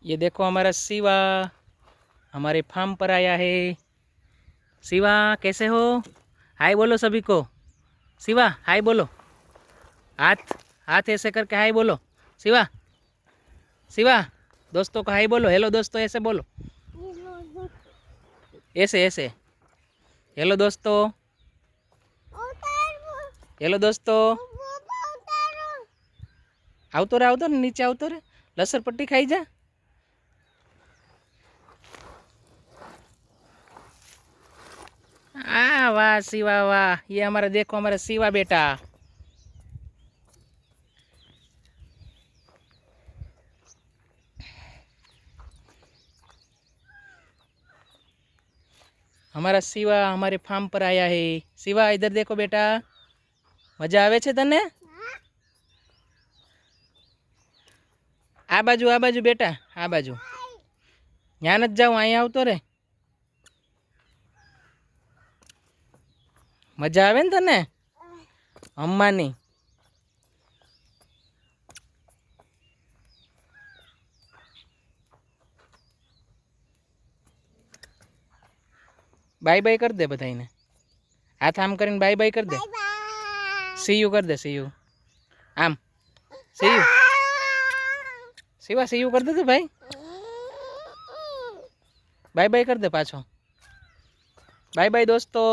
ये देखो हमारा शिवा हमारे फार्म पर आया है। शिवा कैसे हो? हाय बोलो सभी को। शिवा हाय बोलो, हाथ हाथ ऐसे करके हाय बोलो। शिवा शिवा दोस्तों को हाय बोलो। हेलो दोस्तों ऐसे बोलो, ऐसे ऐसे। हेलो दोस्तों, हेलो दोस्तों। આવતો ને નીચે આવતો રે, લસર પટ્ટી ખાઈ જા। वाह शिवा वाह, ये हमारा देखो हमारा शिवा बेटा। हमारा शिवा हमारे फार्म पर आया है। शिवा इधर देखो बेटा, मजा आवे छे तने? आ बाजू बेटा, आ बाजू। यहाँ नत जाऊँ, अहीं आवतो रे। मजा आवे ने तने अम्मानी? बाय बाय कर दे बधाईने, हाथ आम करीने बाय बाय कर दे। सी यू कर दे, सी यू आम, सी यू। शिवा सी यू कर दे तो भाई, बाय बाय कर दे पाछो। बाय बाय दोस्तों।